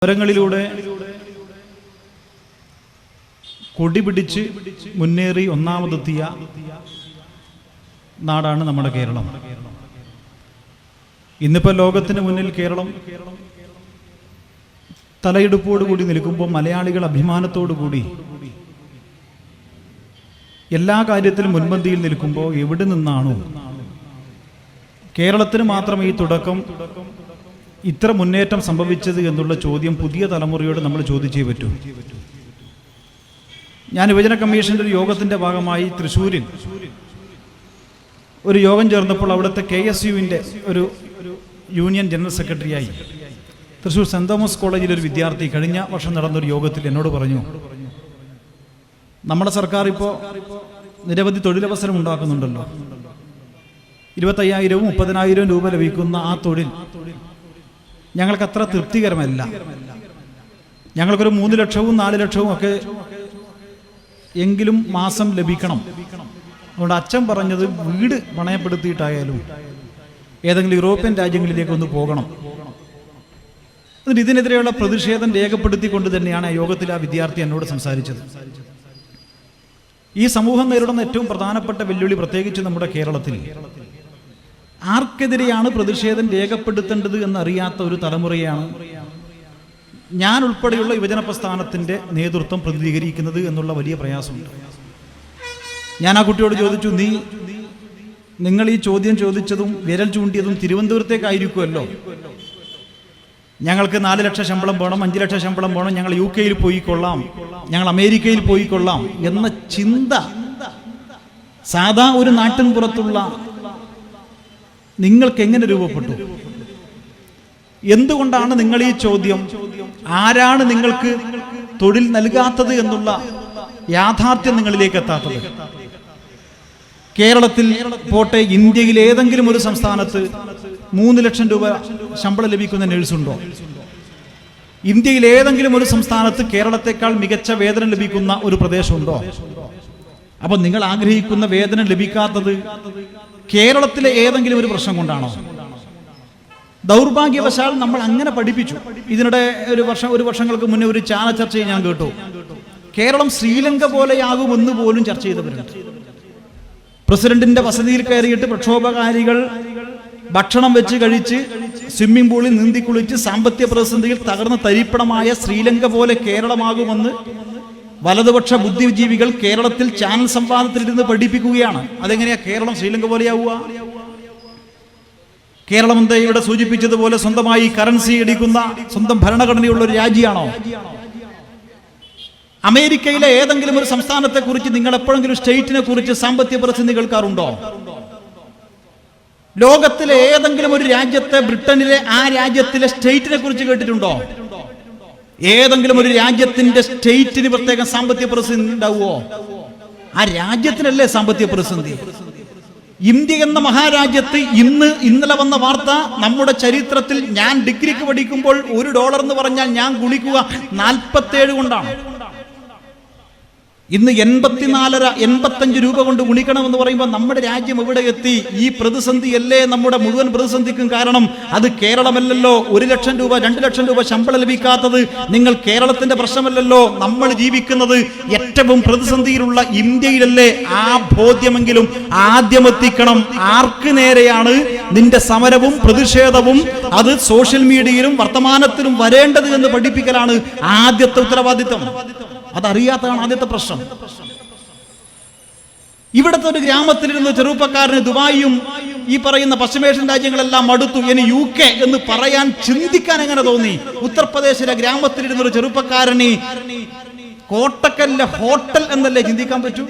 സമരങ്ങളിലൂടെ കൊടി പിടിച്ച് മുന്നേറി ഒന്നാമതെത്തിയ നാടാണ് നമ്മുടെ കേരളം. ഇന്നിപ്പോൾ ലോകത്തിന് മുന്നിൽ കേരളം തലയെടുപ്പോടുകൂടി നിൽക്കുമ്പോൾ മലയാളികൾ അഭിമാനത്തോടുകൂടി എല്ലാ കാര്യത്തിലും മുൻപന്തിയിൽ നിൽക്കുമ്പോൾ എവിടെ നിന്നാണോ കേരളത്തിന് മാത്രം ഈ തുടക്കം ഇത്ര മുന്നേറ്റം സംഭവിച്ചത് എന്നുള്ള ചോദ്യം പുതിയ തലമുറയോട് നമ്മൾ ചോദിച്ചേ പറ്റൂ. ഞാൻ യുവജന കമ്മീഷൻ്റെ ഒരു യോഗത്തിൻ്റെ ഭാഗമായി തൃശ്ശൂരിൽ ഒരു യോഗം ചേർന്നപ്പോൾ അവിടുത്തെ KSUവിൻ്റെ ഒരു യൂണിയൻ ജനറൽ സെക്രട്ടറിയായി തൃശ്ശൂർ സെൻറ് തോമസ് കോളേജിലൊരു വിദ്യാർത്ഥി കഴിഞ്ഞ വർഷം നടന്നൊരു യോഗത്തിൽ എന്നോട് പറഞ്ഞു, നമ്മുടെ സർക്കാർ ഇപ്പോൾ നിരവധി തൊഴിലവസരം ഉണ്ടാക്കുന്നുണ്ടല്ലോ, 25,000 30,000 രൂപ ലഭിക്കുന്ന ആ തൊഴിൽ ഞങ്ങൾക്കത്ര തൃപ്തികരമല്ല. ഞങ്ങൾക്കൊരു 3 ലക്ഷവും 4 ലക്ഷവും ഒക്കെ എങ്കിലും മാസം ലഭിക്കണം. അതുകൊണ്ട് അച്ഛൻ പറഞ്ഞത് വീട് പണയപ്പെടുത്തിയിട്ടായാലും ഏതെങ്കിലും യൂറോപ്യൻ രാജ്യങ്ങളിലേക്ക് ഒന്ന് പോകണം. എന്നിട്ട് ഇതിനെതിരെയുള്ള പ്രതിഷേധം രേഖപ്പെടുത്തിക്കൊണ്ട് തന്നെയാണ് ആ യോഗത്തിൽ ആ വിദ്യാർത്ഥി എന്നോട് സംസാരിച്ചത്. ഈ സമൂഹം നേരിടുന്ന ഏറ്റവും പ്രധാനപ്പെട്ട വെല്ലുവിളി, പ്രത്യേകിച്ച് നമ്മുടെ കേരളത്തിൽ, ആർക്കെതിരെയാണ് പ്രതിഷേധം രേഖപ്പെടുത്തേണ്ടത് എന്നറിയാത്ത ഒരു തലമുറയാണ് ഞാൻ ഉൾപ്പെടെയുള്ള യുവജന പ്രസ്ഥാനത്തിൻ്റെ നേതൃത്വം പ്രതിനിധീകരിക്കുന്നത് എന്നുള്ള വലിയ പ്രയാസമുണ്ട്. ഞാൻ ആ കുട്ടിയോട് ചോദിച്ചു, നിങ്ങൾ ഈ ചോദ്യം ചോദിച്ചതും വിരൽ ചൂണ്ടിയതും തിരുവനന്തപുരത്തേക്കായിരിക്കുമല്ലോ. ഞങ്ങൾക്ക് 4 ലക്ഷം ശമ്പളം വേണം, 5 ലക്ഷം ശമ്പളം വേണം, ഞങ്ങൾ UK പോയിക്കൊള്ളാം, ഞങ്ങൾ അമേരിക്കയിൽ പോയിക്കൊള്ളാം എന്ന ചിന്ത സാധാ ഒരു നാട്ടിൻ പുറത്തുള്ള നിങ്ങൾക്ക് എങ്ങനെ രൂപപ്പെട്ടു? എന്തുകൊണ്ടാണ് നിങ്ങൾ ഈ ചോദ്യം, ആരാണ് നിങ്ങൾക്ക് തൊഴിൽ നൽകാത്തത് എന്നുള്ള യാഥാർത്ഥ്യം നിങ്ങളിലേക്ക് എത്താത്തത്? കേരളത്തിൽ പോട്ടെ, ഇന്ത്യയിൽ ഏതെങ്കിലും ഒരു സംസ്ഥാനത്ത് 3 ലക്ഷം രൂപ ശമ്പളം ലഭിക്കുന്ന നഴ്സുണ്ടോ? ഇന്ത്യയിൽ ഏതെങ്കിലും ഒരു സംസ്ഥാനത്ത് കേരളത്തെക്കാൾ മികച്ച വേതനം ലഭിക്കുന്ന ഒരു പ്രദേശമുണ്ടോ? അപ്പൊ നിങ്ങൾ ആഗ്രഹിക്കുന്ന വേതനം ലഭിക്കാത്തത് കേരളത്തിലെ ഏതെങ്കിലും ഒരു പ്രശ്നം കൊണ്ടാണോ? ദൗർഭാഗ്യവശാൽ നമ്മൾ അങ്ങനെ പഠിപ്പിച്ചു. ഇതിനിടെ ഒരു വർഷങ്ങൾക്ക് മുന്നേ ഒരു ചാനൽ ചർച്ചയിൽ ഞാൻ കേട്ടു, കേരളം ശ്രീലങ്ക പോലെയാകുമെന്ന് പോലും ചർച്ച ചെയ്തവരുണ്ട്. പ്രസിഡന്റിന്റെ വസതിയിൽ കയറിയിട്ട് പ്രക്ഷോഭകാരികൾ ഭക്ഷണം വെച്ച് കഴിച്ച് സ്വിമ്മിംഗ് പൂളിൽ നീന്തിക്കുളിച്ച് സാമ്പത്തിക പ്രതിസന്ധിയിൽ തകർന്ന തരിപ്പണമായ ശ്രീലങ്ക പോലെ കേരളമാകുമെന്ന് വലതുപക്ഷ ബുദ്ധിജീവികൾ കേരളത്തിൽ ചാനൽ സംവാദത്തിലിരുന്ന് പഠിപ്പിക്കുകയാണ്. അതെങ്ങനെയാ കേരളം ശ്രീലങ്ക പോലെയാവുക? കേരളം എന്താ ഇവിടെ സൂചിപ്പിച്ചതുപോലെ സ്വന്തമായി കറൻസി അടിക്കുന്ന സ്വന്തം ഭരണഘടനയുള്ള ഒരു രാജ്യമാണോ? അമേരിക്കയിലെ ഏതെങ്കിലും ഒരു സംസ്ഥാനത്തെ കുറിച്ച് നിങ്ങൾ എപ്പോഴെങ്കിലും സ്റ്റേറ്റിനെ കുറിച്ച് സാമ്പത്തിക പ്രതിസന്ധി കേൾക്കാറുണ്ടോ? ലോകത്തിലെ ഏതെങ്കിലും ഒരു രാജ്യത്തെ, ബ്രിട്ടനിലെ ആ രാജ്യത്തിലെ സ്റ്റേറ്റിനെ കുറിച്ച് കേട്ടിട്ടുണ്ടോ? ഏതെങ്കിലും ഒരു രാജ്യത്തിന്റെ സ്റ്റേറ്റിന് പ്രത്യേകം സാമ്പത്തിക പ്രതിസന്ധി ഉണ്ടാവുമോ? ആ രാജ്യത്തിനല്ലേ സാമ്പത്തിക പ്രതിസന്ധി. ഇന്ത്യ എന്ന മഹാരാജ്യത്ത് ഇന്നലെ വന്ന വാർത്ത, നമ്മുടെ ചരിത്രത്തിൽ ഞാൻ ഡിഗ്രിക്ക് പഠിക്കുമ്പോൾ $1 എന്ന് പറഞ്ഞാൽ ഞാൻ ഗുണിക്കുക 47 കൊണ്ടാണ്. ഇന്ന് 85 രൂപ കൊണ്ട് ഗുണിക്കണമെന്ന് പറയുമ്പോൾ നമ്മുടെ രാജ്യം എവിടെ എത്തി? ഈ പ്രതിസന്ധിയല്ലേ നമ്മുടെ മുഴുവൻ പ്രതിസന്ധിക്കും കാരണം? അത് കേരളമല്ലല്ലോ. 1 ലക്ഷം രൂപ 2 ലക്ഷം രൂപ ശമ്പളം ലഭിക്കാത്തത് നിങ്ങൾ കേരളത്തിന്റെ പ്രശ്നമല്ലല്ലോ. നമ്മൾ ജീവിക്കുന്നത് ഏറ്റവും പ്രതിസന്ധിയിലുള്ള ഇന്ത്യയിലല്ലേ. ആ ബോധ്യമെങ്കിലും ആദ്യം എത്തിക്കണം. ആർക്ക് നേരെയാണ് നിന്റെ സമരവും പ്രതിഷേധവും അത് സോഷ്യൽ മീഡിയയിലും വർത്തമാനത്തിലും വരേണ്ടത് എന്ന് പഠിപ്പിക്കലാണ് ആദ്യത്തെ ഉത്തരവാദിത്വം. അതറിയാത്തതാണ് ആദ്യത്തെ പ്രശ്നം. ഇവിടുത്തെ ഒരു ഗ്രാമത്തിലിരുന്ന് ചെറുപ്പക്കാരന് ദുബായിയും ഈ പറയുന്ന പശ്ചിമേഷ്യൻ രാജ്യങ്ങളെല്ലാം മടുത്തു, ഇനി UK എന്ന് പറയാൻ ചിന്തിക്കാൻ എങ്ങനെ തോന്നി? ഉത്തർപ്രദേശിലെ ഗ്രാമത്തിലിരുന്നൊരു ചെറുപ്പക്കാരന് കോട്ടക്കലിലെ ഹോട്ടൽ എന്നല്ലേ ചിന്തിക്കാൻ പറ്റൂ?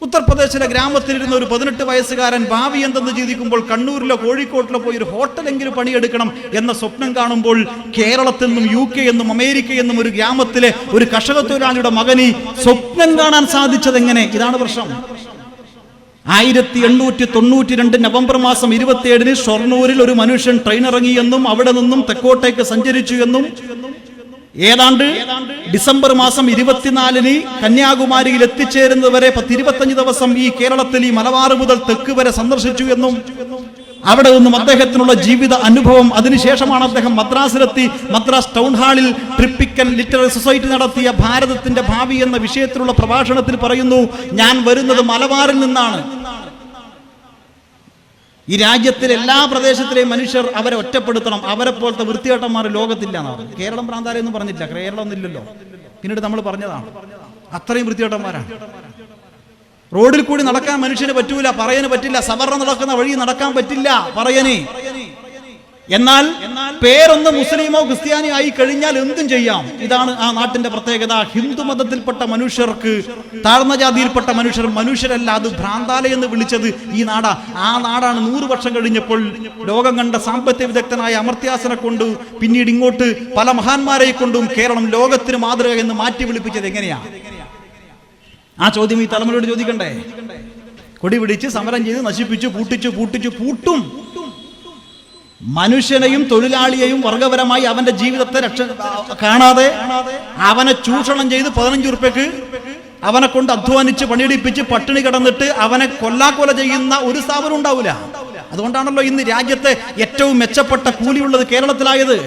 ഉത്തർപ്രദേശിലെ ഗ്രാമത്തിലിരുന്ന ഒരു 18 വയസ്സുകാരൻ ഭാവി എന്തെന്ന് ചിന്തിക്കുമ്പോൾ കണ്ണൂരിലോ കോഴിക്കോട്ടിലോ പോയി ഒരു ഹോട്ടലെങ്കിലും പണിയെടുക്കണം എന്ന സ്വപ്നം കാണുമ്പോൾ കേരളത്തിൽ നിന്നും UK എന്നും അമേരിക്ക എന്നും ഒരു ഗ്രാമത്തിലെ ഒരു കർഷക തൊഴിലാളിയുടെ മകന് സ്വപ്നം കാണാൻ സാധിച്ചത് എങ്ങനെ? ഇതാണ് പ്രശ്നം. 1892 നവംബർ മാസം 27 ഷൊർണൂരിൽ ഒരു മനുഷ്യൻ ട്രെയിൻ ഇറങ്ങിയെന്നും അവിടെ നിന്നും തെക്കോട്ടേക്ക് സഞ്ചരിച്ചു എന്നും ഏതാണ്ട് ഡിസംബർ മാസം 24 കന്യാകുമാരിയിൽ എത്തിച്ചേരുന്നതുവരെ 10-25 ദിവസം ഈ കേരളത്തിൽ ഈ മലബാർ മുതൽ തെക്ക് വരെ സന്ദർശിച്ചു എന്നും അവിടെ നിന്നും അദ്ദേഹത്തിനുള്ള ജീവിത അനുഭവം, അതിനുശേഷമാണ് അദ്ദേഹം മദ്രാസിലെത്തി. മദ്രാസ് ടൗൺ ഹാളിൽ ട്രിപ്പിക്കൽ ലിറ്റററി സൊസൈറ്റി നടത്തിയ ഭാരതത്തിന്റെ ഭാവി എന്ന വിഷയത്തിലുള്ള പ്രഭാഷണത്തിൽ പറയുന്നു, ഞാൻ വരുന്നത് മലബാറിൽ നിന്നാണ്. ഈ രാജ്യത്തിലെ എല്ലാ പ്രദേശത്തിലെയും മനുഷ്യർ അവരെ ഒറ്റപ്പെടുത്തണം, അവരെ പോലത്തെ വൃത്തികെട്ടന്മാർ ലോകത്തില്ല എന്നാണ്. കേരളം പ്രാന്താലയൊന്നും പറഞ്ഞില്ല, കേരളം ഒന്നില്ലല്ലോ, പിന്നീട് നമ്മൾ പറഞ്ഞതാണ്. അത്രയും വൃത്തികെട്ടന്മാരാണ്. റോഡിൽ കൂടി നടക്കാൻ മനുഷ്യന് പറ്റൂല, പറയന് പറ്റില്ല. സവർണ നടക്കുന്ന വഴി നടക്കാൻ പറ്റില്ല പറയന്. എന്നാൽ പേരൊന്ന് മുസ്ലിമോ ക്രിസ്ത്യാനിയോ ആയി കഴിഞ്ഞാൽ എന്തും ചെയ്യാം. ഇതാണ് ആ നാട്ടിന്റെ പ്രത്യേകത. ഹിന്ദു മതത്തിൽപ്പെട്ട മനുഷ്യർക്ക്, താഴ്ന്ന ജാതിയിൽപ്പെട്ട മനുഷ്യരല്ല, അത് ഭ്രാന്താലയം എന്ന് വിളിച്ചത് ഈ നാടാ. ആ നാടാണ് 100 വർഷം കഴിഞ്ഞപ്പോൾ ലോകം കണ്ട സാമ്പത്തിക വിദഗ്ധനായ അമർത്യാസനെ കൊണ്ട് പിന്നീട് ഇങ്ങോട്ട് പല മഹാന്മാരെ കൊണ്ടും കേരളം ലോകത്തിന് മാതൃക എന്ന് മാറ്റി വിളിപ്പിച്ചത്. എങ്ങനെയാ? ആ ചോദ്യം ഈ തലമുറയോട് ചോദിക്കണ്ടേ? കൊടി പിടിച്ച് സമരം ചെയ്ത് നശിപ്പിച്ചു, പൂട്ടും. മനുഷ്യനെയും തൊഴിലാളിയെയും വർഗപരമായി അവന്റെ ജീവിതത്തെ കാണാതെ അവനെ ചൂഷണം ചെയ്ത് 15 ഉറുപ്പ്യക്ക് അവനെ കൊണ്ട് അധ്വാനിച്ച് പണിയെടുപ്പിച്ച് പട്ടിണി കിടന്നിട്ട് അവനെ കൊല്ലാക്കൊല ചെയ്യുന്ന ഒരു സ്ഥാപനം ഉണ്ടാവില്ല. അതുകൊണ്ടാണല്ലോ ഇന്ന് രാജ്യത്തെ ഏറ്റവും മെച്ചപ്പെട്ട കൂലിയുള്ളത് കേരളത്തിലായത്.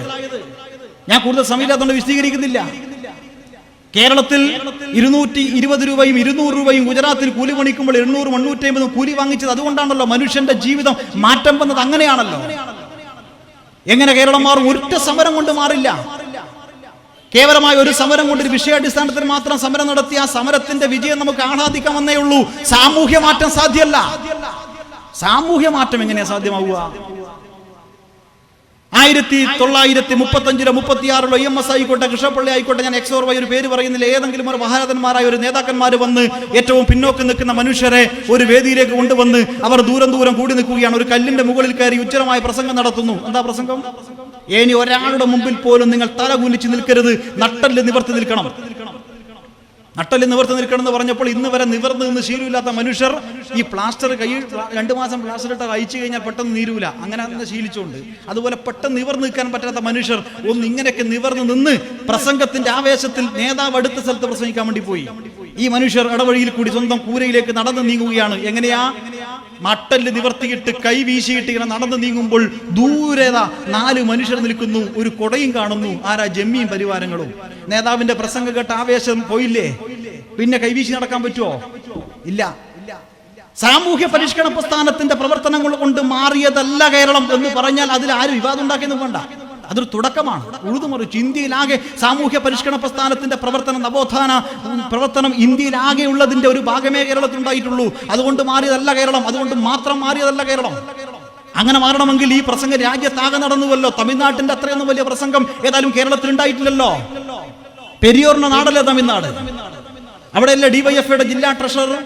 ഞാൻ കൂടുതൽ സമയമില്ലാത്തതുകൊണ്ട് വിശദീകരിക്കുന്നില്ല. കേരളത്തിൽ 220 രൂപയും 200 രൂപയും ഗുജറാത്തിൽ കൂലി പണിക്കുമ്പോൾ 800 850 കൂലി വാങ്ങിച്ചത് അതുകൊണ്ടാണല്ലോ. മനുഷ്യന്റെ ജീവിതം മാറ്റം വന്നത് അങ്ങനെയാണല്ലോ. എങ്ങനെ കേരളം മാറും? ഒറ്റ സമരം കൊണ്ട് മാറില്ല. കേവലമായ ഒരു സമരം കൊണ്ട്, ഒരു വിഷയാടിസ്ഥാനത്തിൽ മാത്രം സമരം നടത്തി ആ സമരത്തിന്റെ വിജയം നമുക്ക് ആഹ്ലാദിക്കാമെന്നേ ഉള്ളൂ. സാമൂഹ്യ മാറ്റം സാധ്യമല്ല. സാമൂഹ്യ മാറ്റം എങ്ങനെയാ സാധ്യമാവുക? 1935 36 EMS ആയിക്കോട്ടെ, കൃഷ്ണപ്പള്ളി ആയിക്കോട്ടെ, ഞാൻ എക്സോർവായി ഒരു പേര് പറയുന്നില്ല, ഏതെങ്കിലും ഒരു മഹാരഥന്മാരായ ഒരു നേതാക്കന്മാർ വന്ന് ഏറ്റവും പിന്നോക്കം നിൽക്കുന്ന മനുഷ്യരെ ഒരു വേദിയിലേക്ക് കൊണ്ടുവന്ന് അവർ ദൂരം കൂടി നിൽക്കുകയാണ്. ഒരു കല്ലിന്റെ മുകളിൽ കയറി ഉജ്ജ്വലമായ പ്രസംഗം നടത്തുന്നു. എന്താ പ്രസംഗം? ഇനി ഒരാളുടെ മുമ്പിൽ പോലും നിങ്ങൾ തല കുനിച്ച് നിൽക്കരുത്, നട്ടല് നിവർത്തി നിൽക്കണം. നട്ടല് നിവർത്തി നിൽക്കണം എന്ന് പറഞ്ഞപ്പോൾ ഇന്ന് വരെ നിവർന്ന് നിന്ന് ശീലമില്ലാത്ത മനുഷ്യർ ഈ പ്ലാസ്റ്റർ കയ്യിൽ 2 മാസം പ്ലാസ്റ്റർ ഇട്ട് അയച്ചു കഴിഞ്ഞാൽ പെട്ടെന്ന് നീരൂല, അങ്ങനെ ശീലിച്ചുകൊണ്ട്. അതുപോലെ പെട്ടെന്ന് നിവർന്ന് നിൽക്കാൻ പറ്റാത്ത മനുഷ്യർ ഒന്ന് ഇങ്ങനെയൊക്കെ നിവർന്ന് നിന്ന് പ്രസംഗത്തിന്റെ ആവേശത്തിൽ നേതാവ് അടുത്ത സ്ഥലത്ത് പ്രസംഗിക്കാൻ വേണ്ടി പോയി. ഈ മനുഷ്യർ ഇടവഴിയിൽ കൂടി സ്വന്തം കൂരയിലേക്ക് നടന്നു നീങ്ങുകയാണ്. എങ്ങനെയാ? മട്ടല് നിവർത്തിയിട്ട് കൈ വീശിയിട്ട് ഇങ്ങനെ നടന്നു നീങ്ങുമ്പോൾ ദൂരേതാ 4 മനുഷ്യർ നിൽക്കുന്നു, ഒരു കൊടയും കാണുന്നു. ആരാ? ജമ്മിയും പരിവാരങ്ങളും. നേതാവിന്റെ പ്രസംഗം കേട്ട ആവേശം പോയില്ലേ? പിന്നെ കൈവീശി നടക്കാൻ പറ്റുമോ? ഇല്ല. സാമൂഹ്യ പരിഷ്കരണ പ്രസ്ഥാനത്തിന്റെ പ്രവർത്തനങ്ങൾ കൊണ്ട് മാറിയതല്ല കേരളം എന്ന് പറഞ്ഞാൽ അതിൽ ആരും വിവാദം ഉണ്ടാക്കിയെന്ന് വേണ്ട. അതൊരു തുടക്കമാണ്. ഉഴുതുമറിച്ച് ഇന്ത്യയിലാകെ സാമൂഹ്യ പരിഷ്കരണ പ്രസ്ഥാനത്തിന്റെ നവോത്ഥാന പ്രവർത്തനം ഇന്ത്യയിലാകെ ഉള്ളതിന്റെ ഒരു ഭാഗമേ കേരളത്തിൽ ഉണ്ടായിട്ടുള്ളൂ. അതുകൊണ്ട് മാറിയതല്ല കേരളം, അതുകൊണ്ട് മാത്രം മാറിയതല്ല കേരളം. അങ്ങനെ മാറണമെങ്കിൽ ഈ പ്രസംഗം രാജ്യത്താകെ നടന്നുവല്ലോ. തമിഴ്നാട്ടിന്റെ അത്രയൊന്നും വലിയ പ്രസംഗം ഏതായാലും കേരളത്തിൽ ഉണ്ടായിട്ടില്ലല്ലോ. പെരിയോറിന്റെ നാടല്ലേ തമിഴ്നാട്. അവിടെയല്ലേ ഡിവൈഎഫ്ഐയുടെ ജില്ലാ ട്രഷറർ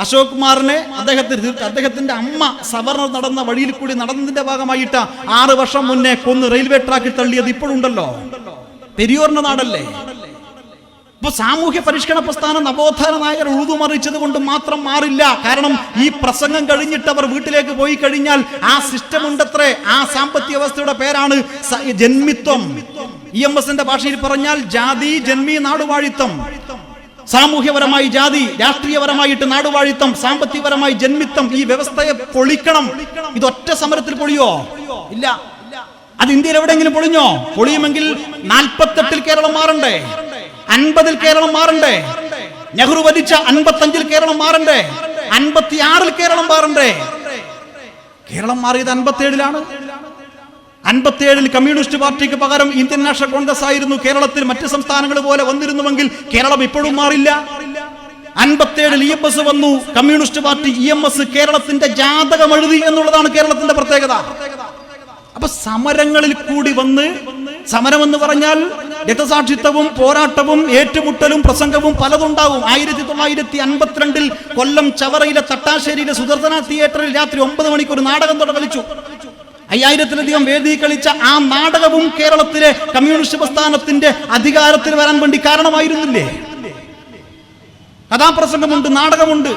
അശോക് കുമാറിനെ അദ്ദേഹത്തിന്റെ അമ്മ സവർണർ നടന്ന വഴിയിൽ കൂടി നടന്നതിന്റെ ഭാഗമായിട്ട് 6 വർഷം മുന്നേ കൊന്ന് റെയിൽവേ ട്രാക്കിൽ തള്ളിയത് ഇപ്പോഴുണ്ടല്ലോ. പെരിയോറിന്റെ നാടല്ലേ. ഇപ്പൊ സാമൂഹ്യ പരിഷ്കരണ പ്രസ്ഥാനം നവോത്ഥാന നായകർ ഉഴുതുമറിച്ചത് കൊണ്ട് മാത്രം മാറില്ല. കാരണം ഈ പ്രസംഗം കഴിഞ്ഞിട്ട് അവർ വീട്ടിലേക്ക് പോയി കഴിഞ്ഞാൽ ആ സിസ്റ്റം ഉണ്ടത്രേ. ആ സാമ്പത്തിക വ്യവസ്ഥയുടെ പേരാണ് ജന്മിത്വം. EMSന്റെ ഭാഷയിൽ പറഞ്ഞാൽ ജാതി, ജന്മി, നാടുവാഴിത്തം. സാമൂഹ്യപരമായി ജാതി, രാഷ്ട്രീയപരമായിട്ട് നാടുവാഴിത്തം, സാമ്പത്തികപരമായി ജന്മിത്തം. ഈ വ്യവസ്ഥയെ പൊളിക്കണം. ഇതൊറ്റ സമരത്തിൽ പൊളിയോ? ഇല്ല. അത് ഇന്ത്യയിൽ എവിടെയെങ്കിലും പൊളിഞ്ഞോ? പൊളിയുമെങ്കിൽ 48-ൽ കേരളം മാറണ്ടേ, 50-ൽ കേരളം മാറണ്ടേ, നെഹ്റു ഭരിച്ച 55-ൽ കേരളം മാറണ്ടേ, 56-ൽ കേരളം മാറണ്ടേ. കേരളം മാറിയത് 57-ലാണ്. 57-ൽ കമ്മ്യൂണിസ്റ്റ് പാർട്ടിക്ക് പകരം ഇന്ത്യൻ നാഷണൽ കോൺഗ്രസ് ആയിരുന്നു കേരളത്തിൽ. മറ്റ് സംസ്ഥാനങ്ങൾ പോലെ വന്നിരുന്നുവെങ്കിൽ കേരളം ഇപ്പോഴും മാറില്ല. 57-ൽ EMS വന്നു, കമ്മ്യൂണിസ്റ്റ് പാർട്ടി. EMS കേരളത്തിന്റെ ജാതകം എഴുതി എന്നുള്ളതാണ് കേരളത്തിന്റെ പ്രത്യേകത. അപ്പൊ സമരങ്ങളിൽ കൂടി വന്ന്, സമരം എന്ന് പറഞ്ഞാൽ രക്തസാക്ഷിത്വവും പോരാട്ടവും ഏറ്റുമുട്ടലും പ്രസംഗവും പലതുണ്ടാവും. 1952-ൽ കൊല്ലം ചവറയിലെ തട്ടാശ്ശേരിയിലെ സുദർശന തിയേറ്ററിൽ രാത്രി 9 മണിക്ക് ഒരു നാടകം കളിച്ചു. 5000-ലധികം വേദി കളിച്ച ആ നാടകവും കേരളത്തിലെ കമ്മ്യൂണിസ്റ്റ് പ്രസ്ഥാനത്തിന്റെ അധികാരത്തിൽ വരാൻ വേണ്ടി കാരണമായിരുന്നില്ലേ? കഥാപ്രസംഗമുണ്ട്, നാടകമുണ്ട്.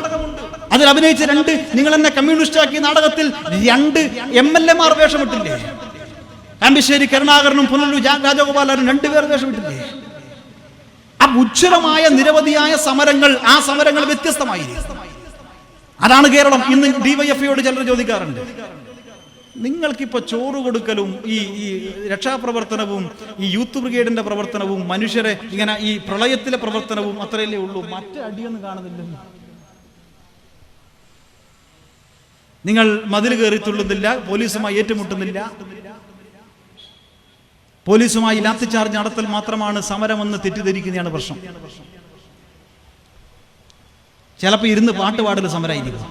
അതിൽ അഭിനയിച്ച 2 നിങ്ങൾ എന്നെ കമ്മ്യൂണിസ്റ്റ് ആക്കിയ നാടകത്തിൽ 2 MLA-മാർ വേഷമിട്ടില്ലേ? കാമ്പശ്ശേരി കരുണാകരനും പുനലൂർ രാജഗോപാലനും 2 പേർ വേഷമിട്ടില്ലേ? ആ ഉജ്ജ്വലമായ നിരവധിയായ സമരങ്ങൾ, ആ സമരങ്ങൾ വ്യത്യസ്തമായിരിക്കും. അതാണ് കേരളം. ഇന്ന് DYFIയോട് ചിലർ ചോദിക്കാറുണ്ട്, നിങ്ങൾക്കിപ്പോൾ ചോറ് കൊടുക്കലും ഈ രക്ഷാപ്രവർത്തനവും ഈ യൂത്ത് ബ്രിഗേഡിന്റെ പ്രവർത്തനവും മനുഷ്യരെ ഇങ്ങനെ ഈ പ്രളയത്തിലെ പ്രവർത്തനവും അത്രയല്ലേ ഉള്ളൂ, മറ്റു അടിയൊന്നും കാണുന്നില്ല. നിങ്ങൾ മതിൽ കയറി തുള്ളുന്നില്ല, പോലീസുമായി ഏറ്റുമുട്ടുന്നില്ല, പോലീസുമായി ലാത്തിച്ചാർജ് നടത്തൽ മാത്രമാണ് സമരമെന്ന് തെറ്റിദ്ധരിക്കുന്നതാണ് പ്രശ്നം. ചിലപ്പോൾ ഇരുന്ന് പാട്ട് പാടൽ സമരമായിരിക്കും.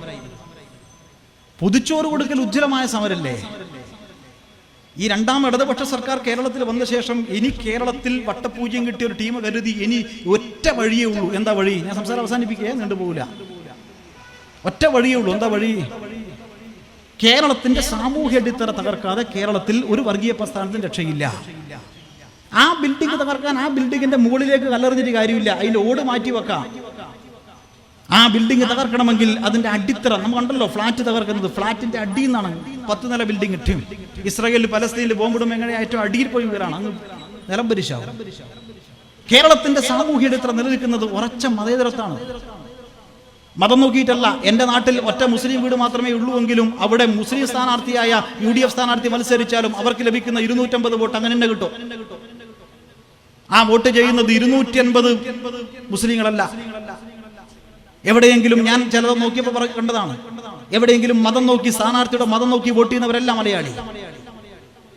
പൊതിച്ചോറ് കൊടുക്കൽ ഉജ്ജ്വലമായ സമരല്ലേ? ഈ രണ്ടാം ഇടതുപക്ഷ സർക്കാർ കേരളത്തിൽ വന്ന ശേഷം ഇനി കേരളത്തിൽ വട്ടപൂജ്യം കിട്ടിയ ഒരു ടീം കരുതി ഇനി ഒറ്റ വഴിയേ ഉള്ളൂ. എന്താ വഴി? ഞാൻ സംസാരം അവസാനിപ്പിക്കുക, നീണ്ടുപോകില്ല. ഒറ്റ വഴിയേ ഉള്ളൂ. എന്താ വഴി? കേരളത്തിന്റെ സാമൂഹ്യ അടിത്തറ തകർക്കാതെ കേരളത്തിൽ ഒരു വർഗീയ പ്രസ്ഥാനത്തിന് രക്ഷയില്ല. ആ ബിൽഡിംഗ് തകർക്കാൻ ആ ബിൽഡിങ്ങിന്റെ മുകളിലേക്ക് കല്ലെറിഞ്ഞിട്ട് കാര്യമില്ല, അതിന്റെ ഓട് മാറ്റി വെക്കാം. ആ ബിൽഡിംഗ് തകർക്കണമെങ്കിൽ അതിന്റെ അടിത്തറ, നമ്മൾ കണ്ടല്ലോ ഫ്ലാറ്റ് തകർക്കുന്നത്, ഫ്ലാറ്റിന്റെ അടിയിൽ നിന്നാണ് 10 നില ബിൽഡിംഗ് കിട്ടും. ഇസ്രായേലിൽ പലസ്തീനിൽ ബോംബിടും എങ്ങനെ ഏറ്റവും അടിയിൽ പോയി വീടാണ്, അങ്ങ് നിലം പരിശാവും. കേരളത്തിന്റെ സാമൂഹ്യ അടിത്തറ നിലനിൽക്കുന്നത് ഉറച്ച മതേതരത്താണ്. മതം നോക്കിയിട്ടല്ല. എൻ്റെ നാട്ടിൽ ഒറ്റ മുസ്ലിം വീട് മാത്രമേ ഉള്ളൂ എങ്കിലും അവിടെ മുസ്ലിം സ്ഥാനാർത്ഥിയായ UDF സ്ഥാനാർത്ഥി മത്സരിച്ചാലും അവർക്ക് ലഭിക്കുന്ന 250 വോട്ട് അങ്ങനെ തന്നെ കിട്ടും. ആ വോട്ട് ചെയ്യുന്നത് 250 മുസ്ലിങ്ങളല്ല. എവിടെയെങ്കിലും ഞാൻ ചിലത് നോക്കിയപ്പോൾ കണ്ടതാണ്, എവിടെയെങ്കിലും മതം നോക്കി, സ്ഥാനാർത്ഥിയുടെ മതം നോക്കി വോട്ട് ചെയ്യുന്നവരെല്ലാം മലയാളി,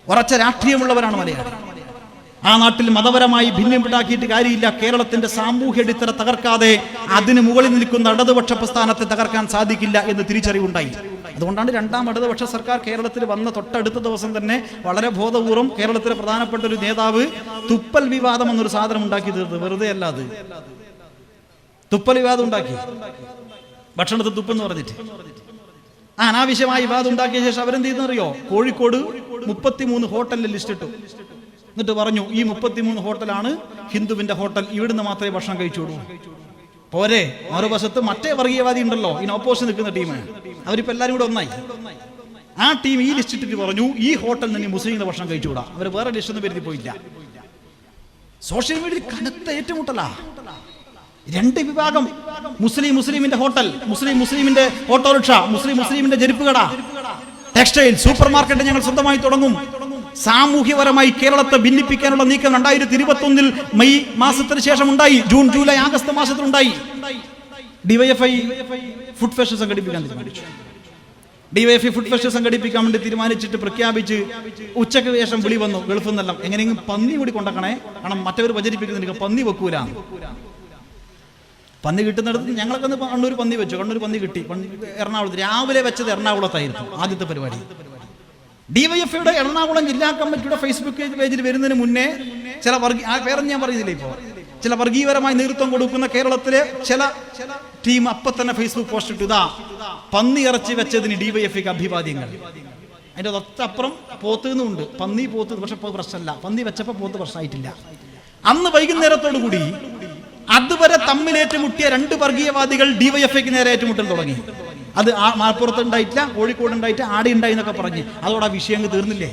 ഉറച്ച രാഷ്ട്രീയമുള്ളവരാണ് മലയാളി. ആ നാട്ടിൽ മതപരമായി ഭിന്നമുണ്ടാക്കിയിട്ട് കാര്യമില്ല. കേരളത്തിന്റെ സാമൂഹ്യ അടിത്തറ തകർക്കാതെ അതിന് മുകളിൽ നിൽക്കുന്ന ഇടതുപക്ഷ പ്രസ്ഥാനത്തെ തകർക്കാൻ സാധിക്കില്ല എന്ന് തിരിച്ചറിവുണ്ടായി. അതുകൊണ്ടാണ് രണ്ടാം ഇടതുപക്ഷ സർക്കാർ കേരളത്തിൽ വന്ന തൊട്ടടുത്ത ദിവസം തന്നെ വളരെ ബോധപൂർവം കേരളത്തിലെ പ്രധാനപ്പെട്ട ഒരു നേതാവ് തുപ്പൽ വിവാദം എന്നൊരു സാധനം ഉണ്ടാക്കി തീർത്തത്. വെറുതെ അല്ല, അത് തുപ്പൽ വിവാദം ഉണ്ടാക്കി, ഭക്ഷണത്തിൽ തുപ്പെന്ന് പറഞ്ഞിട്ട് അനാവശ്യമായി വിവാദം ഉണ്ടാക്കിയ ശേഷം അവരെന്ത് ചെയ്യുന്നറിയോ? കോഴിക്കോട് 33 ഹോട്ടലിൽ ലിസ്റ്റ് ഇട്ടു. എന്നിട്ട് പറഞ്ഞു, ഈ 33 ഹോട്ടലാണ് ഹിന്ദുവിന്റെ ഹോട്ടൽ, ഇവിടുന്ന് മാത്രമേ ഭക്ഷണം കഴിച്ചോളൂ. പോരെ, മറുവശത്ത് മറ്റേ വർഗീയവാദി ഉണ്ടല്ലോ, ഇതിന് ഓപ്പോസിറ്റ് നിൽക്കുന്ന ടീം, അവരിപ്പോ എല്ലാവരും കൂടെ ഒന്നായി. ആ ടീം ഈ ലിസ്റ്റ് ഇട്ടിട്ട് പറഞ്ഞു, ഈ ഹോട്ടലിൽ നിന്ന് മുസ്ലിങ്ങളുടെ ഭക്ഷണം കഴിച്ചുകൂടാ. അവർ വേറെ ലിസ്റ്റ് ഒന്നും വരുത്തി പോയില്ല. സോഷ്യൽ മീഡിയയിൽ കനത്ത ഏറ്റുമുട്ടലാ. 2 വിഭാഗം, മുസ്ലിമിന്റെ ഹോട്ടൽ, മുസ്ലിമിന്റെ ഓട്ടോറിക്ഷ, മുസ്ലിമിന്റെ ചെരുപ്പ് കട, ടെക്സ്റ്റൈൽ, സൂപ്പർ മാർക്കറ്റ് ഞങ്ങൾ സ്വന്തമായി തുടങ്ങും. സാമൂഹ്യപരമായി കേരളത്തെ ഭിന്നിപ്പിക്കാനുള്ള നീക്കം 2021 മെയ് മാസത്തിന് ശേഷം ഉണ്ടായി. ജൂൺ, ജൂലൈ, ആഗസ്റ്റ് മാസത്തിലുണ്ടായി. ഡിവൈഎഫ്ഐ ഫുഡ് ഫെസ്റ്റ് സംഘടിപ്പിക്കാൻ തീരുമാനിച്ചു. ഡിവൈഎഫ്ഐ ഫുഡ് ഫെസ്റ്റ് സംഘടിപ്പിക്കാൻ വേണ്ടി തീരുമാനിച്ചിട്ട് പ്രഖ്യാപിച്ച് ഉച്ചയ്ക്ക് ശേഷം വിളി വന്നു, ഗൾഫിൽ നിന്നെല്ലാം എങ്ങനെയെങ്കിലും പന്നി കൂടി കൊണ്ടക്കണേ, കാരണം മറ്റവർ പ്രചരിപ്പിക്കുന്നുണ്ട് പന്നി വെക്കൂല. പന്നി കിട്ടുന്നിടത്ത് ഞങ്ങളൊക്കെ ഒന്ന് കണ്ണൂർ പന്നി വെച്ചു. കണ്ണൂർ പന്നി കിട്ടി. എറണാകുളത്ത് രാവിലെ വെച്ചത് എറണാകുളത്തായിരുന്നു ആദ്യത്തെ പരിപാടി. ഡിവൈഎഫ്ഐയുടെ എറണാകുളം ജില്ലാ കമ്മിറ്റിയുടെ ഫേസ്ബുക്ക് പേജിൽ വരുന്നതിന് മുന്നേ ചില പേരൊന്നും ഞാൻ പറയുന്നില്ല, ഇപ്പോൾ ചില വർഗീയപരമായി നേതൃത്വം കൊടുക്കുന്ന കേരളത്തിലെ ചില ടീം അപ്പം തന്നെ ഫേസ്ബുക്ക് പോസ്റ്റ് ഇട്ടു, ഇതാ പന്നി ഇറച്ചി വെച്ചതിന് ഡിവൈഎഫ്ഐക്ക് അഭിവാദ്യങ്ങൾ. അതിന്റെ തൊട്ടപ്പുറം പോത്തുന്നുണ്ട്, പന്നി പോത്ത്, പക്ഷെ പ്രശ്നമല്ല, പന്നി വെച്ചപ്പോൾ പോത്ത് പ്രശ്നമായിട്ടില്ല. അന്ന് വൈകുന്നേരത്തോടു കൂടി അതുവരെ തമ്മിലേറ്റുമുട്ടിയ 2 വർഗീയവാദികൾ ഡിവൈഎഫ്ഐക്ക് നേരെ ഏറ്റുമുട്ടൽ തുടങ്ങി. അത് മലപ്പുറത്ത് ഉണ്ടായിട്ടില്ല, കോഴിക്കോട് ഉണ്ടായിട്ട്, ആടെ ഉണ്ടായി എന്നൊക്കെ പറഞ്ഞ് അതോടെ ആ വിഷയം തീർന്നില്ലേ?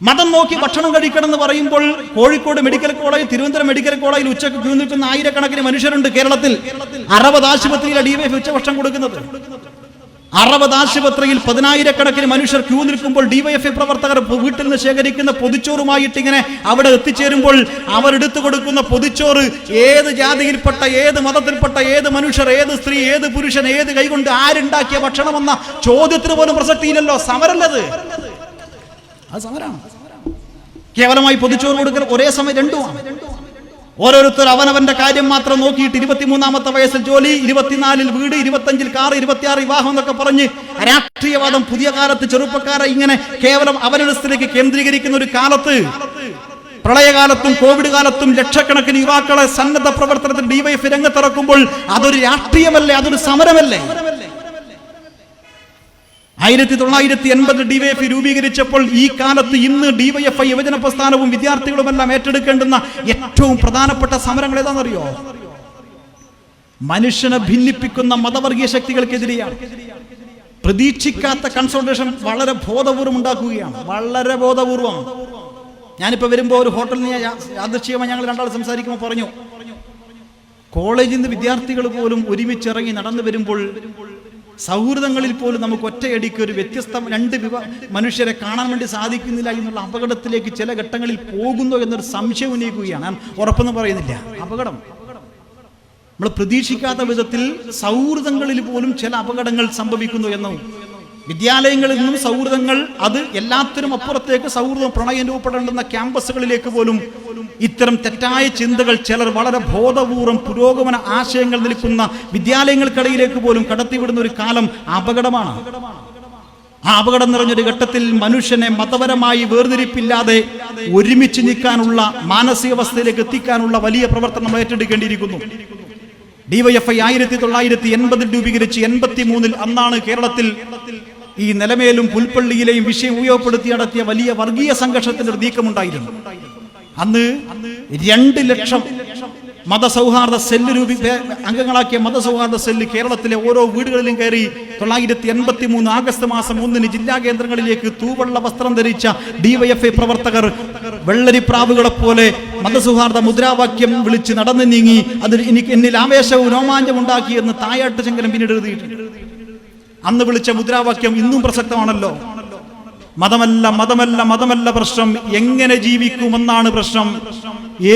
മതം നോക്കി ഭക്ഷണം കഴിക്കണം എന്ന് പറയുമ്പോൾ Kozhikode medical college, Thiruvananthapuram medical കോളേജിൽ ഉച്ചക്ക് ക്യൂ നിൽക്കുന്ന 1000 മനുഷ്യരുണ്ട് കേരളത്തിൽ. 60 ആശുപത്രിയിലെ ഡിവൈഎഫ്ഐ ഉച്ചഭക്ഷണം കൊടുക്കുന്നത്. 60 ആശുപത്രിയിൽ 10,000 മനുഷ്യർ ക്യൂ നിൽക്കുമ്പോൾ ഡിവൈഎഫ്ഐ പ്രവർത്തകർ വീട്ടിൽ നിന്ന് ശേഖരിക്കുന്ന പൊതിച്ചോറുമായിട്ട് ഇങ്ങനെ അവിടെ എത്തിച്ചേരുമ്പോൾ അവരെടുത്തു കൊടുക്കുന്ന പൊതിച്ചോറ് ഏത് ജാതിയിൽപ്പെട്ട, ഏത് മതത്തിൽപ്പെട്ട, ഏത് മനുഷ്യർ, ഏത് സ്ത്രീ, ഏത് പുരുഷൻ, ഏത് കൈകൊണ്ട് ആരുണ്ടാക്കിയ ഭക്ഷണമെന്ന ചോദ്യത്തിന് പോലും പ്രസക്തിയില്ലല്ലോ. സമരല്ലത്, അത് സമരമാണ്. കേവലമായി പൊതിച്ചോറ് കൊടുക്കൽ ഒരേ സമയം രണ്ടുമാണ്. ഓരോരുത്തർ അവനവന്റെ കാര്യം മാത്രം നോക്കിയിട്ട് 23ാമത്തെ വയസ്സിൽ ജോലി, 24-ൽ വീട്, 25-ൽ കാർ, 26 വിവാഹം എന്നൊക്കെ പറഞ്ഞ് രാഷ്ട്രീയവാദം പുതിയ കാലത്ത് ചെറുപ്പക്കാരെ ഇങ്ങനെ കേവലം അവനസ്ഥയിലേക്ക് കേന്ദ്രീകരിക്കുന്ന ഒരു കാലത്ത്, പ്രളയകാലത്തും കോവിഡ് കാലത്തും ലക്ഷക്കണക്കിന് യുവാക്കളെ സന്നദ്ധ പ്രവർത്തനത്തിൽ ഡിവൈഎഫ്ഐ രംഗത്തിറക്കുമ്പോൾ അതൊരു രാഷ്ട്രീയമല്ലേ, അതൊരു സമരമല്ലേ? 1980 ഡിവൈഎഫ്ഐ രൂപീകരിച്ചപ്പോൾ ഈ കാലത്ത് ഇന്ന് ഡിവൈഎഫ്ഐ യുവജന പ്രസ്ഥാനവും വിദ്യാർത്ഥികളുമെല്ലാം ഏറ്റെടുക്കേണ്ടുന്ന ഏറ്റവും പ്രധാനപ്പെട്ട സമരങ്ങൾ ഏതാണെന്നറിയോ? മനുഷ്യനെ ഭിന്നിപ്പിക്കുന്ന മതവർഗീയ ശക്തികൾക്കെതിരെയാണ്. പ്രതീക്ഷിക്കാത്ത കൺസോൾട്ടേഷൻ വളരെ ബോധപൂർവം ഉണ്ടാക്കുകയാണ്, വളരെ ബോധപൂർവം. ഞാനിപ്പോൾ വരുമ്പോൾ ഒരു ഹോട്ടലിൽ യാദൃശ്ചികമായി ഞങ്ങൾ രണ്ടാൾ സംസാരിക്കുമ്പോൾ പറഞ്ഞു, കോളേജിൽ നിന്ന് വിദ്യാർത്ഥികൾ പോലും ഒരുമിച്ചിറങ്ങി നടന്നു വരുമ്പോൾ സൗഹൃദങ്ങളിൽ പോലും നമുക്ക് ഒറ്റയടിക്ക് ഒരു വ്യത്യസ്ത രണ്ട് മനുഷ്യരെ കാണാൻ വേണ്ടി സാധിക്കുന്നില്ല എന്നുള്ള അപകടത്തിലേക്ക് ചില ഘട്ടങ്ങളിൽ പോകുന്നു എന്നൊരു സംശയം ഉന്നയിക്കുകയാണ്. ഞാൻ ഉറപ്പെന്ന് പറയുന്നില്ല. അപകടം നമ്മൾ പ്രതീക്ഷിക്കാത്ത വിധത്തിൽ സൗഹൃദങ്ങളിൽ പോലും ചില അപകടങ്ങൾ സംഭവിക്കുന്നു എന്നും, വിദ്യാലയങ്ങളിൽ നിന്നും സൗഹൃദങ്ങൾ അത് എല്ലാത്തിനും അപ്പുറത്തേക്ക് സൗഹൃദം പ്രണയം രൂപപ്പെടേണ്ടുന്ന ക്യാമ്പസുകളിലേക്ക് പോലും ഇത്തരം തെറ്റായ ചിന്തകൾ ചിലർ വളരെ ബോധപൂർവം പുരോഗമന ആശയങ്ങൾ നിൽക്കുന്ന വിദ്യാലയങ്ങൾക്കിടയിലേക്ക് പോലും കടത്തിവിടുന്ന ഒരു കാലം അപകടമാണ്. ആ അപകടം നിറഞ്ഞൊരു ഘട്ടത്തിൽ മനുഷ്യനെ മതപരമായി വേർതിരിപ്പില്ലാതെ ഒരുമിച്ച് നിൽക്കാനുള്ള മാനസികാവസ്ഥയിലേക്ക് എത്തിക്കാനുള്ള വലിയ പ്രവർത്തനം നമ്മൾ ഏറ്റെടുക്കേണ്ടിയിരിക്കുന്നു. ഡിവൈഎഫ്ഐ 1980 രൂപീകരിച്ച് 83 അന്നാണ് കേരളത്തിൽ ഈ നിലമേലും പുൽപ്പള്ളിയിലെയും വിഷയം ഉപയോഗപ്പെടുത്തി നടത്തിയ വലിയ വർഗീയ സംഘർഷത്തിന്റെ ഒരു നീക്കമുണ്ടായിരുന്നു. അന്ന് 2 ലക്ഷം മതസൗഹാർദ്ദ സെല്ല് അംഗങ്ങളാക്കിയ മതസൗഹാർദ്ദ സെല്ല് കേരളത്തിലെ ഓരോ വീടുകളിലും കയറി 1983 ആഗസ്റ്റ് മാസം 1 ജില്ലാ കേന്ദ്രങ്ങളിലേക്ക് തൂവെള്ള വസ്ത്രം ധരിച്ച ഡിവൈഎഫ്ഐ പ്രവർത്തകർ വെള്ളരിപ്രാവുകളെ പോലെ മതസൗഹാർദ്ദ മുദ്രാവാക്യം വിളിച്ച് നടന്നു നീങ്ങി. അത് എന്നിൽ ആവേശവും രോമാഞ്ചം ഉണ്ടാക്കിയെന്ന് തായാട്ട് ശങ്കരൻ പിന്നീട് എഴുതിയിട്ടുണ്ട്. അന്ന് വിളിച്ച മുദ്രാവാക്യം ഇന്നും പ്രസക്തമാണല്ലോ. മതമല്ല മതമല്ല മതമല്ല പ്രശ്നം, എങ്ങനെ ജീവിക്കുമെന്നാണ് പ്രശ്നം.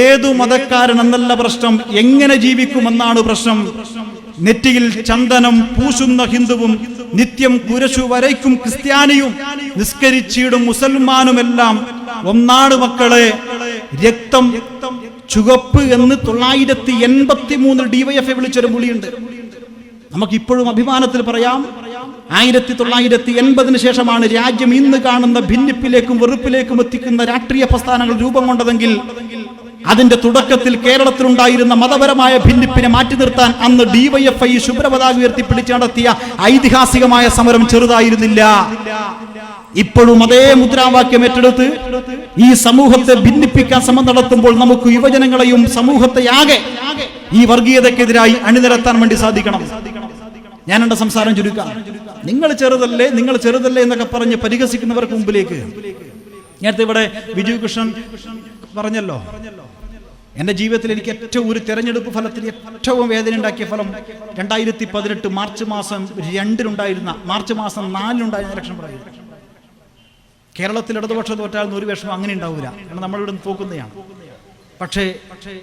ഏതു മതക്കാരനെന്നല്ല പ്രശ്നം, എങ്ങനെ ജീവിക്കുമെന്നാണ് പ്രശ്നം. നെറ്റിയിൽ ചന്ദനം പൂശുന്ന ഹിന്ദുവും നിത്യം കുരശു വരയ്ക്കും ക്രിസ്ത്യാനിയും നിസ്കരിച്ചിടും മുസൽമാനുമെല്ലാം ഒന്നാണ് മക്കളെ, രക്തം ചുവപ്പ് എന്ന് 1983 ഡിവൈഎഫ്ഐ വിളിച്ചൊരു വിളിയുണ്ട്. നമുക്കിപ്പോഴും അഭിമാനത്തിൽ പറയാം, 1980 ശേഷമാണ് രാജ്യം ഇന്ന് കാണുന്ന ഭിന്നിപ്പിലേക്കും വെറുപ്പിലേക്കും എത്തിക്കുന്ന രാഷ്ട്രീയ പ്രസ്ഥാനങ്ങൾ രൂപം കൊണ്ടതെങ്കിൽ അതിന്റെ തുടക്കത്തിൽ കേരളത്തിലുണ്ടായിരുന്ന മതപരമായ ഭിന്നിപ്പിനെ മാറ്റി നിർത്താൻ അന്ന് ഡിവൈഎഫ്ഐ ശുഭ്രപതാക ഉയർത്തിപ്പിടിച്ച് നടത്തിയ ഐതിഹാസികമായ സമരം ചെറുതായിരുന്നില്ല. ഇപ്പോഴും അതേ മുദ്രാവാക്യം ഏറ്റെടുത്ത് ഈ സമൂഹത്തെ ഭിന്നിപ്പിക്കാൻ ശ്രമം നടത്തുമ്പോൾ നമുക്ക് യുവജനങ്ങളെയും സമൂഹത്തെയാകെ ഈ വർഗീയതക്കെതിരായി അണിനിരത്താൻ വേണ്ടി സാധിക്കണം. ഞാൻ എന്റെ സംസാരം ചുരുക്കാം. നിങ്ങൾ ചെറുതല്ലേ എന്നൊക്കെ പറഞ്ഞ് പരിഹസിക്കുന്നവർക്ക് മുമ്പിലേക്ക്, നേരത്തെ ഇവിടെ ബിജു കൃഷ്ണൻ പറഞ്ഞല്ലോ, എന്റെ ജീവിതത്തിൽ എനിക്ക് ഏറ്റവും ഒരു തെരഞ്ഞെടുപ്പ് ഫലത്തിൽ ഏറ്റവും വേദന ഉണ്ടാക്കിയ ഫലം 2018 മാർച്ച് മാസം 2 മാർച്ച് മാസം 4 ഇലക്ഷൻ പറയുന്നത്. കേരളത്തിൽ ഇടതുപക്ഷം തോറ്റാൽ ഒരു വിഷമം അങ്ങനെ ഉണ്ടാവില്ല, കാരണം നമ്മളിവിടെ തോക്കുന്നതാണ്. പക്ഷേ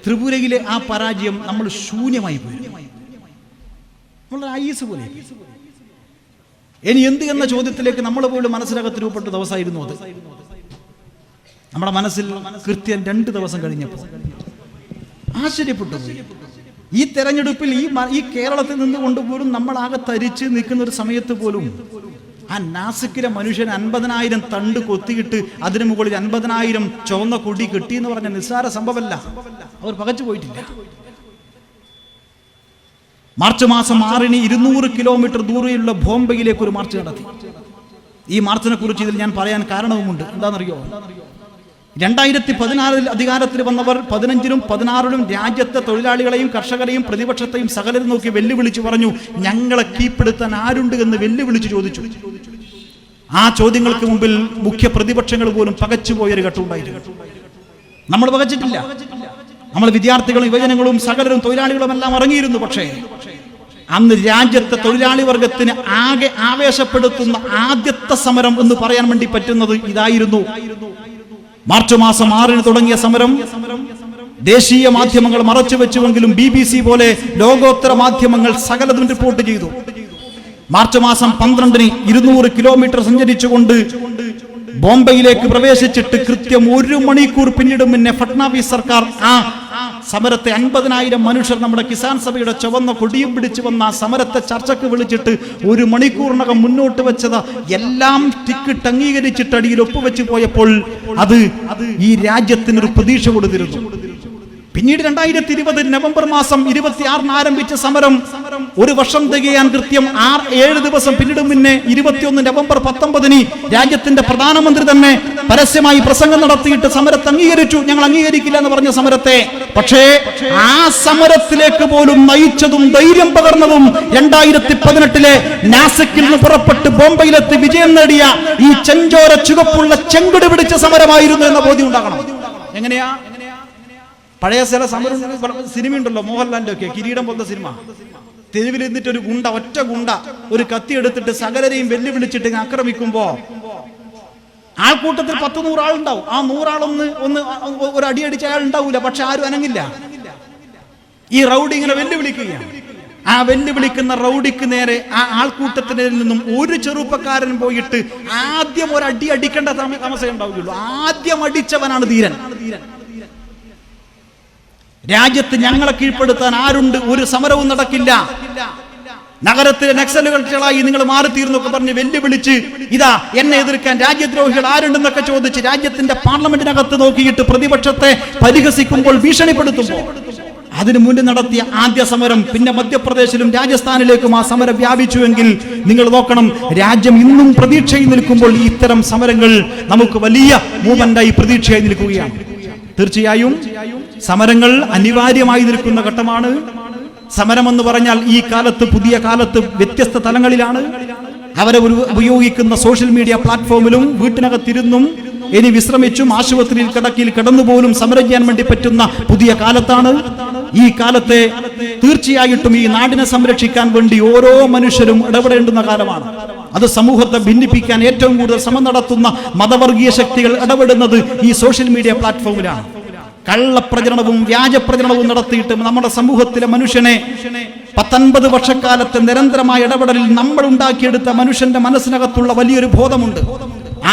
ത്രിപുരയിലെ ആ പരാജയം നമ്മൾ ശൂന്യമായി പോയി, നമ്മൾ ഐസ് പോലെ. ഇനി എന്ത് എന്ന ചോദ്യത്തിലേക്ക് നമ്മൾ പോലും മനസ്സിനകത്ത് രൂപപ്പെട്ട ദിവസമായിരുന്നു അത്. നമ്മുടെ മനസ്സിൽ കൃത്യം 2 ദിവസം കഴിഞ്ഞപ്പോൾ ആശ്ചര്യപ്പെട്ടു. ഈ തെരഞ്ഞെടുപ്പിൽ ഈ കേരളത്തിൽ നിന്നുകൊണ്ട് പോലും നമ്മളാകെ തരിച്ച് നിൽക്കുന്ന ഒരു സമയത്ത് പോലും ആ നാസിക്കിലെ മനുഷ്യൻ 50,000 തണ്ട് കൊത്തിയിട്ട് അതിനു മുകളിൽ 50,000 ചുവന്ന കൊടി കെട്ടി എന്ന് പറഞ്ഞ നിസ്സാര സംഭവമല്ല. അവർ പകച്ചു പോയിട്ടില്ല. മാർച്ച് മാസം 6 200 കിലോമീറ്റർ ദൂരെയുള്ള ബോംബെയിലേക്ക് ഒരു മാർച്ച് നടത്തി. ഈ മാർച്ചിനെ കുറിച്ച് ഇതിൽ ഞാൻ പറയാൻ കാരണവുമുണ്ട്. എന്താണെന്നറിയോ? 2016 അധികാരത്തിൽ വന്നവർ 15-ലും 16-ലും രാജ്യത്തെ തൊഴിലാളികളെയും കർഷകരെയും പ്രതിപക്ഷത്തെയും സകലരും നോക്കി വെല്ലുവിളിച്ചു പറഞ്ഞു, ഞങ്ങളെ കീഴ്പ്പെടുത്താൻ ആരുണ്ട് എന്ന് വെല്ലുവിളിച്ചു ചോദിച്ചു. ആ ചോദ്യങ്ങൾക്ക് മുമ്പിൽ മുഖ്യ പ്രതിപക്ഷങ്ങൾ പോലും പകച്ചുപോയൊരു ഘട്ടമുണ്ടായിരുന്നു. നമ്മൾ പകച്ചിട്ടില്ല. നമ്മൾ വിദ്യാർത്ഥികളും യുവജനങ്ങളും സകലരും തൊഴിലാളികളും എല്ലാം ഇറങ്ങിയിരുന്നു. പക്ഷേ അന്ന് രാജ്യത്തെ തൊഴിലാളി വർഗത്തിന് ആകെ ആവേശപ്പെടുത്തുന്ന ആദ്യത്തെ സമരം എന്ന് പറയാൻ വേണ്ടി പറ്റുന്നത് ഇതായിരുന്നു. മാർച്ച് മാസം 6 തുടങ്ങിയ സമരം ദേശീയ മാധ്യമങ്ങൾ മറച്ചു വെച്ചുവെങ്കിലും BBC പോലെ ലോകോത്തര മാധ്യമങ്ങൾ സകലതും റിപ്പോർട്ട് ചെയ്തു. മാർച്ച് മാസം 12 200 കിലോമീറ്റർ സഞ്ചരിച്ചുകൊണ്ട് ബോംബെയിലേക്ക് പ്രവേശിച്ചിട്ട് കൃത്യം 1 മണിക്കൂർ പിന്നീട് മുന്നേ ഫട്നാവിസ് സർക്കാർ ആ സമരത്തെ 50,000 മനുഷ്യർ നമ്മുടെ കിസാൻ സഭയുടെ ചുവന്ന കൊടിയും പിടിച്ചു വന്ന സമരത്തെ ചർച്ചയ്ക്ക് വിളിച്ചിട്ട് 1 മണിക്കൂറിനകം മുന്നോട്ട് വെച്ചത് എല്ലാം ടിക്കറ്റ് അംഗീകരിച്ചിട്ട് അടിയിൽ ഒപ്പുവെച്ച് പോയപ്പോൾ അത് ഈ രാജ്യത്തിനൊരു പ്രതീക്ഷ കൊടുത്തിരുന്നു. പിന്നീട് 2020 നവംബർ മാസം 26 ആരംഭിച്ച സമരം 1 വർഷം തികയാൻ കൃത്യം 7 ദിവസം പിന്നീട് മുന്നേ 21 നവംബർ 19 രാജ്യത്തിന്റെ പ്രധാനമന്ത്രി തന്നെ പരസ്യമായി പ്രസംഗം നടത്തിയിട്ട് സമരത്തെ അംഗീകരിച്ചു. ഞങ്ങൾ അംഗീകരിക്കില്ല എന്ന് പറഞ്ഞ സമരത്തെ. പക്ഷേ ആ സമരത്തിലേക്ക് പോലും നയിച്ചതും ധൈര്യം പകർന്നതും 2018 നാസിക്കിൽ നിന്ന് പുറപ്പെട്ട് ബോംബെയിലെത്തി വിജയം നേടിയ ഈ ചെഞ്ചോര ചുവപ്പുള്ള ചെങ്കൊടി പിടിച്ച സമരമായിരുന്നു എന്ന ബോധ്യം ഉണ്ടാകണം. എങ്ങനെയാ? പഴയ ചില സമരം സിനിമ ഉണ്ടല്ലോ, മോഹൻലാലിന്റെ ഒക്കെ കിരീടം പോലത്തെ സിനിമ. തെരുവിൽ നിന്നിട്ട് ഒരു ഗുണ്ട, ഒറ്റ ഗുണ്ട ഒരു കത്തി എടുത്തിട്ട് സകലരെയും വെല്ലുവിളിച്ചിട്ട് ആക്രമിക്കുമ്പോ ആൾക്കൂട്ടത്തിൽ 10-100 ആളുണ്ടാവും. ആ 100 ആളൊന്ന് ഒരു അടിയടിച്ച അയാൾ ഉണ്ടാവൂല, പക്ഷെ ആരും അനങ്ങില്ല. ഈ റൗഡി ഇങ്ങനെ വെല്ലുവിളിക്കുകയാണ്. ആ വെല്ലുവിളിക്കുന്ന റൗഡിക്ക് നേരെ ആ ആൾക്കൂട്ടത്തിൽ നിന്നും ഒരു ചെറുപ്പക്കാരൻ പോയിട്ട് ആദ്യം ഒരു അടി അടിക്കേണ്ട താമസം ഉണ്ടാവുകയുള്ളൂ. ആദ്യം അടിച്ചവനാണ് ധീരൻ. രാജ്യത്ത് ഞങ്ങളെ കീഴ്പ്പെടുത്താൻ ആരുണ്ട്? ഒരു സമരവും നടക്കില്ല. നഗരത്തിലെ നക്സലുകളായി നിങ്ങൾ മാറിത്തീർന്നൊക്കെ പറഞ്ഞ് വെല്ലുവിളിച്ച് ഇതാ എന്നെ എതിർക്കാൻ രാജ്യദ്രോഹികൾ ആരുണ്ടെന്നൊക്കെ ചോദിച്ച് രാജ്യത്തിന്റെ പാർലമെന്റിനകത്ത് നോക്കിയിട്ട് പ്രതിപക്ഷത്തെ പരിഹസിക്കുമ്പോൾ, ഭീഷണിപ്പെടുത്തുമ്പോൾ, അതിനു മുന്നിൽ നടത്തിയ ആദ്യ സമരം പിന്നെ മധ്യപ്രദേശിലും രാജസ്ഥാനിലേക്കും ആ സമരം വ്യാപിച്ചുവെങ്കിൽ നിങ്ങൾ നോക്കണം, രാജ്യം ഇന്നും പ്രതീക്ഷയിൽ നിൽക്കുമ്പോൾ ഇത്തരം സമരങ്ങൾ നമുക്ക് വലിയ മൂവ്മെന്റായി പ്രതീക്ഷയായി നിൽക്കുകയാണ്. തീർച്ചയായും സമരങ്ങൾ അനിവാര്യമായി നിൽക്കുന്ന ഘട്ടമാണ്. സമരമെന്ന് പറഞ്ഞാൽ ഈ കാലത്ത്, പുതിയ കാലത്ത് വ്യത്യസ്ത തലങ്ങളിലാണ്. അവരെ ഉപയോഗിക്കുന്ന സോഷ്യൽ മീഡിയ പ്ലാറ്റ്ഫോമിലും വീട്ടിനകത്തിരുന്നും ഇനി വിശ്രമിച്ചും ആശുപത്രിയിൽ കിടക്കിയിൽ കിടന്നുപോലും സമരം ചെയ്യാൻ വേണ്ടി പറ്റുന്ന പുതിയ കാലത്താണ്. ഈ കാലത്തെ തീർച്ചയായിട്ടും ഈ നാടിനെ സംരക്ഷിക്കാൻ വേണ്ടി ഓരോ മനുഷ്യരും ഇടപെടേണ്ടുന്ന കാലമാണ്. അത് സമൂഹത്തെ ഭിന്നിപ്പിക്കാൻ ഏറ്റവും കൂടുതൽ ശ്രമം നടത്തുന്ന മതവർഗീയ ശക്തികൾ ഇടപെടുന്നത് ഈ സോഷ്യൽ മീഡിയ പ്ലാറ്റ്ഫോമിലാണ്. കള്ളപ്രചരണവും വ്യാജപ്രചരണവും നടത്തിയിട്ട് നമ്മുടെ സമൂഹത്തിലെ മനുഷ്യനെ 19 വർഷക്കാലത്തെ നിരന്തരമായ ഇടപെടലിൽ നമ്മൾ ഉണ്ടാക്കിയെടുത്ത മനുഷ്യന്റെ മനസ്സിനകത്തുള്ള വലിയൊരു ബോധമുണ്ട്.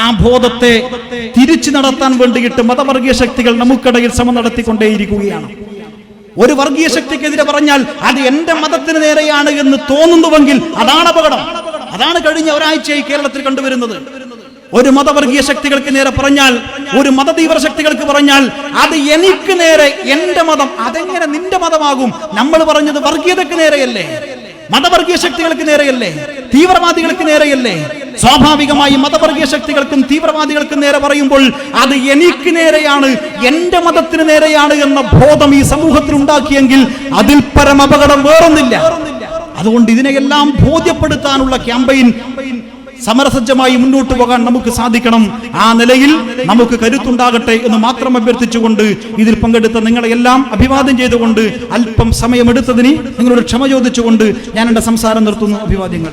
ആ ബോധത്തെ തിരിച്ചു നടത്താൻ വേണ്ടിയിട്ട് മതവർഗീയ ശക്തികൾ നമുക്കിടയിൽ ശ്രമം നടത്തിക്കൊണ്ടേയിരിക്കുകയാണ്. ഒരു വർഗീയ ശക്തിക്കെതിരെ പറഞ്ഞാൽ അത് എന്റെ മതത്തിന് നേരെയാണ് എന്ന് തോന്നുന്നുവെങ്കിൽ അതാണ് അപകടം. അതാണ് കഴിഞ്ഞ ഒരാഴ്ചയായി കേരളത്തിൽ കണ്ടുവരുന്നത്. ഒരു മതവർഗീയ ശക്തികൾക്ക് നേരെ പറഞ്ഞാൽ, ഒരു മതതീവ്ര ശക്തികൾക്ക് പറഞ്ഞാൽ അത് എനിക്ക് നേരെ, എന്റെ മതം, അതെങ്ങനെ നിന്റെ മതമാകും? നമ്മൾ പറഞ്ഞത് വർഗീയതയ്ക്ക് നേരെയല്ലേ, മതവർഗീയ ശക്തികൾക്ക് നേരെയല്ലേ, തീവ്രവാദികൾക്ക് നേരെയല്ലേ? സ്വാഭാവികമായി മതവർഗീയ ശക്തികൾക്കും തീവ്രവാദികൾക്കും നേരെ പറയുമ്പോൾ അത് എനിക്ക് നേരെയാണ്, എന്റെ മതത്തിന് നേരെയാണ് എന്ന ബോധം ഈ സമൂഹത്തിൽ ഉണ്ടാക്കിയെങ്കിൽ അതിൽ പരം അപകടം വേറൊന്നില്ല. അതുകൊണ്ട് ഇതിനെയെല്ലാം ബോധ്യപ്പെടുത്താനുള്ള ക്യാമ്പയിൻ സമരസജ്ജമായി മുന്നോട്ട് പോകാൻ നമുക്ക് സാധിക്കണം. ആ നിലയിൽ നമുക്ക് കരുത്തുണ്ടാകട്ടെ എന്ന് മാത്രം അഭ്യർത്ഥിച്ചുകൊണ്ട് ഇതിൽ പങ്കെടുത്ത നിങ്ങളെല്ലാം അഭിവാദ്യം ചെയ്തുകൊണ്ട്, അല്പം സമയമെടുത്തതിന് നിങ്ങളോട് ക്ഷമ ചോദിച്ചുകൊണ്ട് ഞാൻ എന്റെ സംസാരം നിർത്തുന്നു. അഭിവാദ്യങ്ങൾ.